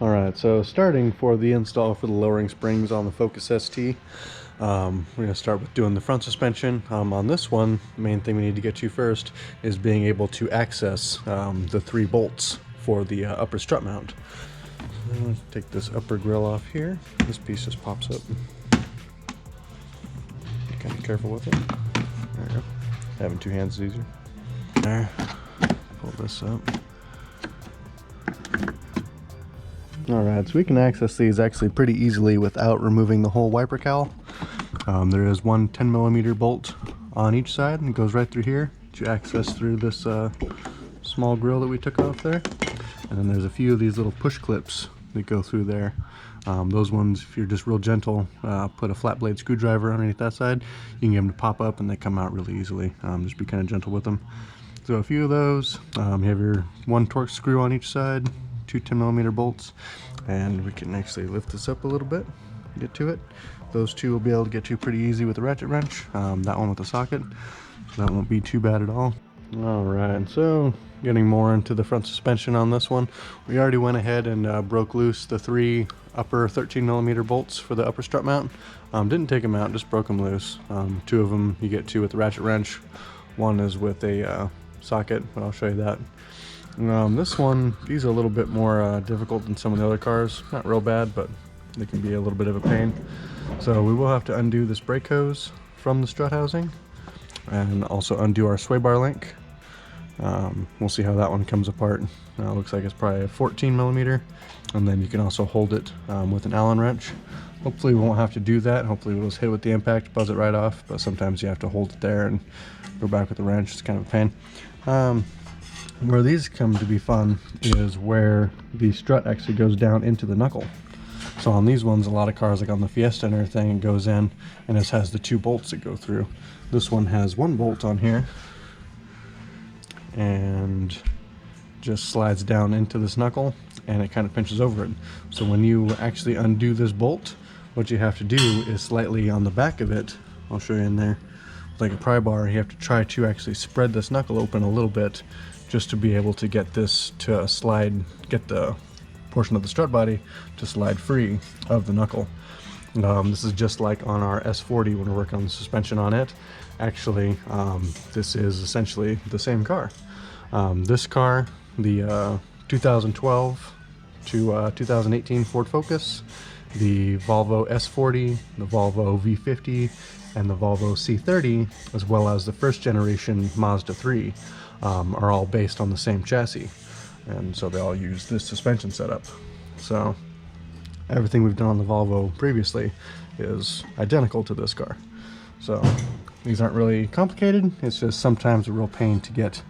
Alright, so starting for the install for the lowering springs on the Focus ST, we're going to start with doing the front suspension. On this one, the main thing we need to get to first is being able to access the 3 bolts for the upper strut mount. Let's take this upper grill off here. This piece just pops up. Be kind of careful with it. There we go. Having 2 hands is easier. There. Pull this up. Alright, so we can access these actually pretty easily without removing the whole wiper cowl. There is one 10mm bolt on each side and it goes right through here to access through this small grill that we took off there. And then there's a few of these little push clips that go through there. Those ones, if you're just real gentle, put a flat blade screwdriver underneath that side, you can get them to pop up and they come out really easily. Just be kind of gentle with them. So a few of those. You have your 1 Torx screw on each side, 2 10mm bolts, and we can actually lift this up a little bit, get to it. Those 2 will be able to get to pretty easy with a ratchet wrench. That one with a socket, so that won't be too bad at all. Alright, so getting more into the front suspension on this one, we already went ahead and broke loose the 3 upper 13mm bolts for the upper strut mount. Didn't take them out, just broke them loose. 2 of them you get to with the ratchet wrench. 1 is with a socket, but I'll show you that. This one, these are a little bit more difficult than some of the other cars. Not real bad, but they can be a little bit of a pain. So we will have to undo this brake hose from the strut housing and also undo our sway bar link. We'll see how that one comes apart. Looks like it's probably a 14mm, and then you can also hold it with an Allen wrench. Hopefully we won't have to do that. Hopefully we'll just hit it with the impact, buzz it right off, but sometimes you have to hold it there and go back with the wrench. It's kind of a pain. Where these come to be fun is where the strut actually goes down into the knuckle. So on these ones, a lot of cars, like on the Fiesta and everything, it goes in and it has the 2 bolts that go through. This one has 1 bolt on here and just slides down into this knuckle and it kind of pinches over it. So when you actually undo this bolt, what you have to do is slightly on the back of it, I'll show you in there, like a pry bar, you have to try to actually spread this knuckle open a little bit just to be able to get this to slide, get the portion of the strut body to slide free of the knuckle. This is just like on our S40 when we're working on the suspension on it. Actually, this is essentially the same car. This car, the 2012 to 2018 Ford Focus, the Volvo S40, the Volvo V50, and the Volvo C30, as well as the first generation Mazda 3, are all based on the same chassis, and so they all use this suspension setup. So everything we've done on the Volvo previously is identical to this car. So these aren't really complicated, it's just sometimes a real pain to get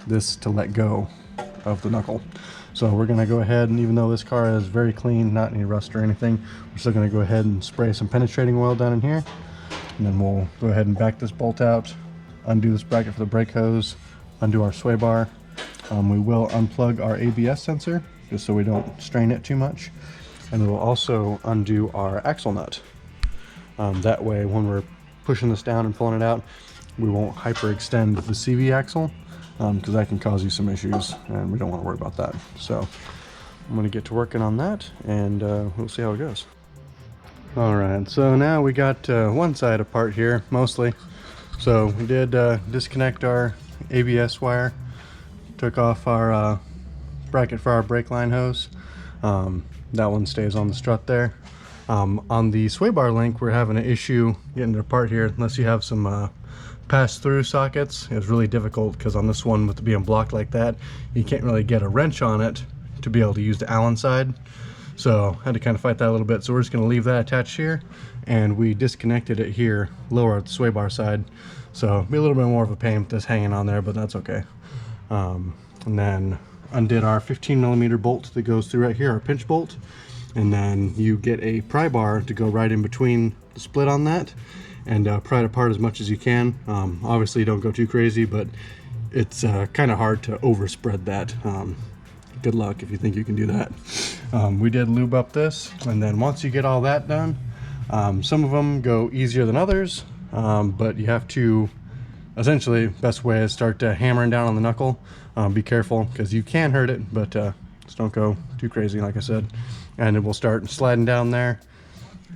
this to let go of the knuckle. So we're going to go ahead, and even though this car is very clean, not any rust or anything, we're still going to go ahead and spray some penetrating oil down in here, and then we'll go ahead and back this bolt out, undo this bracket for the brake hose, undo our sway bar. We will unplug our ABS sensor just so we don't strain it too much, and we'll also undo our axle nut. That way when we're pushing this down and pulling it out, we won't hyperextend the CV axle, because that can cause you some issues and we don't want to worry about that. So I'm going to get to working on that, and we'll see how it goes. Alright, so now we got one side apart here mostly. So we did disconnect our ABS wire, took off our bracket for our brake line hose. That one stays on the strut there. On the sway bar link, we're having an issue getting it apart here unless you have some pass-through sockets. It's really difficult because on this one, with it being blocked like that, you can't really get a wrench on it to be able to use the Allen side. So I had to kind of fight that a little bit. So we're just going to leave that attached here, and we disconnected it here lower at the sway bar side. So it'll be a little bit more of a pain with this hanging on there, but that's okay. And then undid our 15mm bolt that goes through right here, our pinch bolt, and then you get a pry bar to go right in between the split on that, and pry it apart as much as you can. Obviously don't go too crazy, but it's kind of hard to overspread that. Good luck if you think you can do that. We did lube up this, and then once you get all that done, some of them go easier than others, but you have to, essentially, best way is start hammering down on the knuckle. Be careful because you can hurt it, but Just don't go too crazy, like I said. And it will start sliding down there.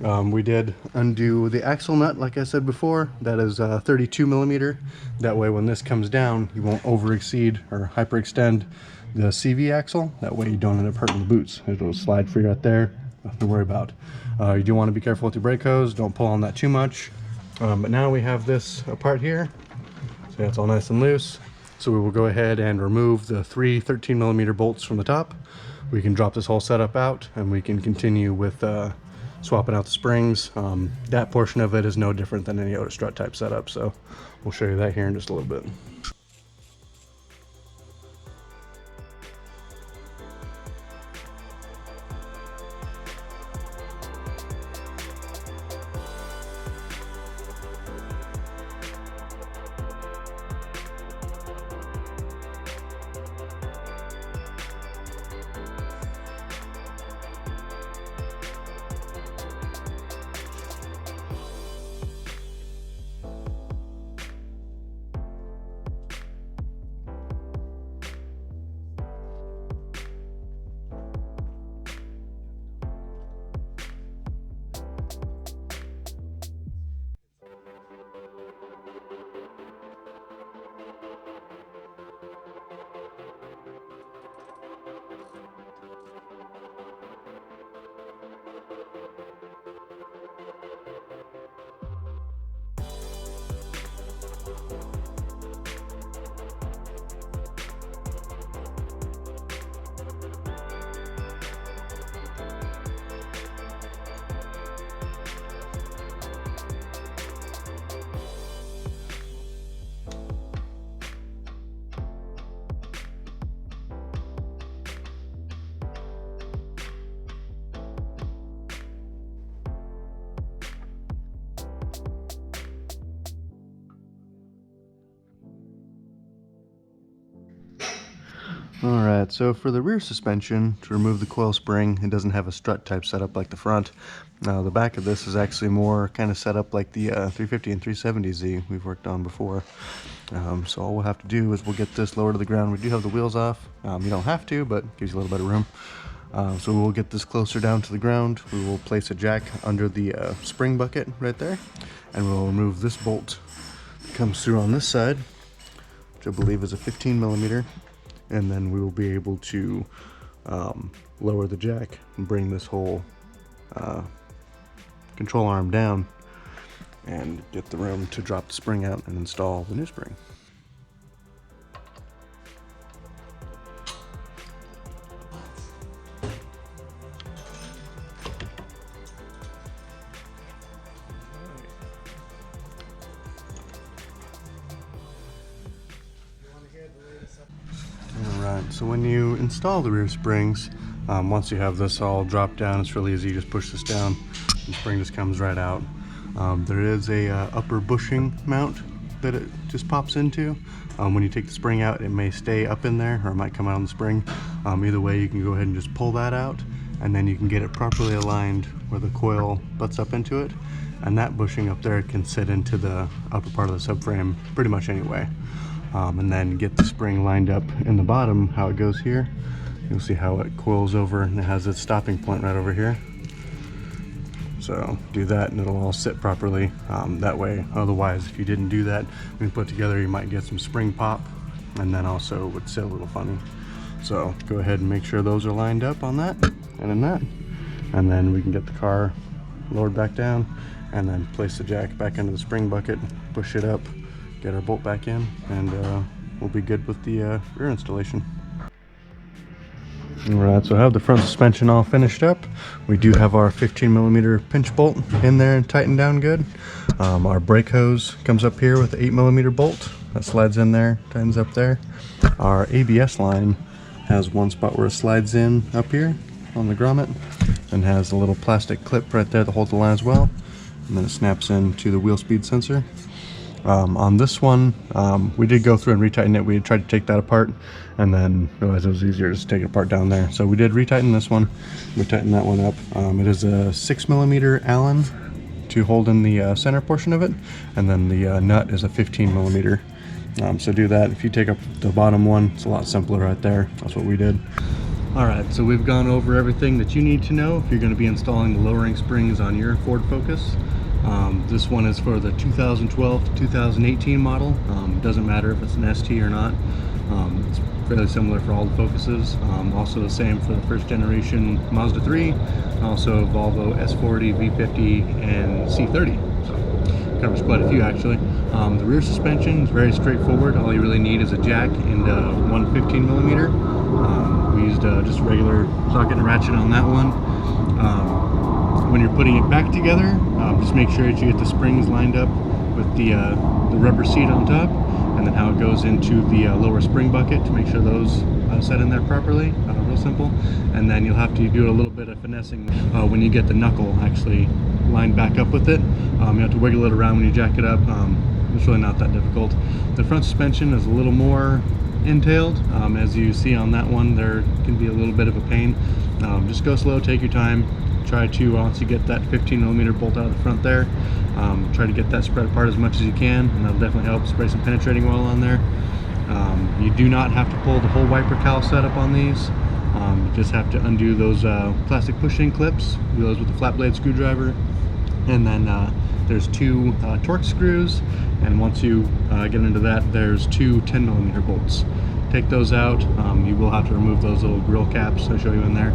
We did undo the axle nut, like I said before. That is 32 millimeter. That way when this comes down, you won't over exceed or hyperextend the CV axle. That way you don't end up hurting the boots. It'll slide free right there. Nothing to worry about. You do want to be careful with your brake hose. Don't pull on that too much. But now we have this apart here. So it's all nice and loose. So we will go ahead and remove the 3 13 millimeter bolts from the top. We can drop this whole setup out and we can continue with swapping out the springs. That portion of it is no different than any other strut type setup, so we'll show you that here in just a little bit. Alright, so for the rear suspension, to remove the coil spring, it doesn't have a strut type setup like the front. Now the back of this is actually more kind of set up like the 350 and 370Z we've worked on before. So all we'll have to do is we'll get this lower to the ground. We do have the wheels off. You don't have to, but gives you a little bit of room. So we'll get this closer down to the ground. We will place a jack under the spring bucket right there, and we'll remove this bolt that comes through on this side, which I believe is a 15 millimeter. And then we will be able to lower the jack and bring this whole control arm down and get the room to drop the spring out and install the new spring. Alright, so when you install the rear springs, once you have this all dropped down, it's really easy. You just push this down, the spring just comes right out. There is a upper bushing mount that it just pops into. When you take the spring out, it may stay up in there or it might come out on the spring. Either way, you can go ahead and just pull that out, and then you can get it properly aligned where the coil butts up into it. And that bushing up there can sit into the upper part of the subframe pretty much anyway. And then get the spring lined up in the bottom, how it goes here. You'll see how it coils over and it has its stopping point right over here. So do that and it'll all sit properly that way. Otherwise, if you didn't do that when you put it together, you might get some spring pop, and then also it would sit a little funny. So go ahead and make sure those are lined up on that and in that, and then we can get the car lowered back down and then place the jack back into the spring bucket, push it up, get our bolt back in, and we'll be good with the rear installation. Alright, so I have the front suspension all finished up. We do have our 15 millimeter pinch bolt in there and tightened down good. Our brake hose comes up here with the 8 millimeter bolt that slides in there, tightens up there. Our ABS line has one spot where it slides in up here on the grommet, and has a little plastic clip right there to hold the line as well, and then it snaps into the wheel speed sensor. On this one, we did go through and retighten it. We had tried to take that apart and then realized it was easier just to take it apart down there. So we did retighten this one. We tightened that one up. It is a 6 millimeter Allen to hold in the center portion of it, and then the nut is a 15 millimeter. So do that. If you take up the bottom one, it's a lot simpler right there. That's what we did. Alright, so we've gone over everything that you need to know if you're going to be installing the lowering springs on your Ford Focus. This one is for the 2012 to 2018 model. Doesn't matter if it's an ST or not. It's fairly similar for all the Focuses. Also the same for the first generation Mazda 3, also Volvo S40, V50, and C30. So covers quite a few actually. The rear suspension is very straightforward. All you really need is a jack and one 15mm. We used just regular socket and ratchet on that one. When you're putting it back together, just make sure that you get the springs lined up with the rubber seat on top, and then how it goes into the lower spring bucket to make sure those set in there properly. Real simple. And then you'll have to do a little bit of finessing when you get the knuckle actually lined back up with it. You have to wiggle it around when you jack it up. It's really not that difficult. The front suspension is a little more entailed. As you see on that one, there can be a little bit of a pain. Just go slow, take your time. Try to, once you get that 15mm bolt out of the front there, try to get that spread apart as much as you can, and that'll definitely help. Spray some penetrating oil on there. You do not have to pull the whole wiper cowl setup on these. You just have to undo those plastic push-in clips, do those with a flat blade screwdriver, and then there's two Torx screws, and once you get into that, there's two 10mm bolts. Take those out. You will have to remove those little grill caps I'll show you in there.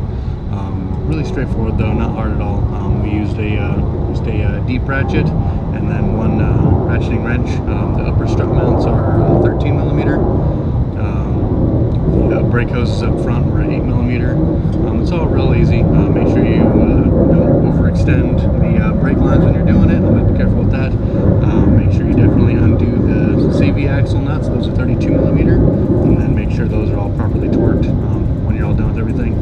Really straightforward though, not hard at all. We used just a deep ratchet and then one ratcheting wrench. The upper strut mounts are 13mm. The brake hoses up front were 8mm. It's all real easy. Make sure you don't overextend the brake lines when you're doing it. I'll be careful with that. Make sure you definitely undo the CV axle nuts. Those are 32mm, and then make sure those are all properly torqued when you're all done with everything.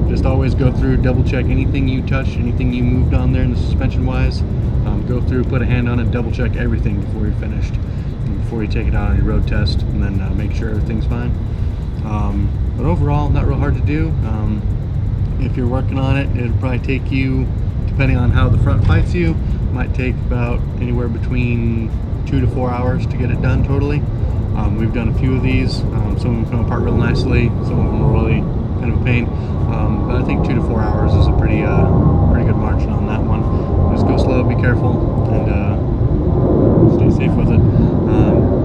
Just always go through, double check anything you touched, anything you moved on there in the suspension wise. Go through, put a hand on it, double check everything before you're finished, and before you take it out on your road test, and then make sure everything's fine. But overall, not real hard to do. If you're working on it, it'll probably take you, depending on how the front fights you, might take about anywhere between 2 to 4 hours to get it done totally. We've done a few of these. Some of them come apart real nicely, some of them are really kind of a pain. But I think 2 to 4 hours is a pretty good margin on that one. Just go slow, be careful, and stay safe with it.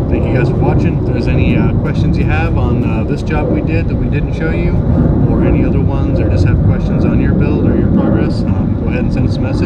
Thank you guys for watching. If there's any questions you have on this job we did that we didn't show you, or any other ones, or just have questions on your build or your progress, go ahead and send us a message.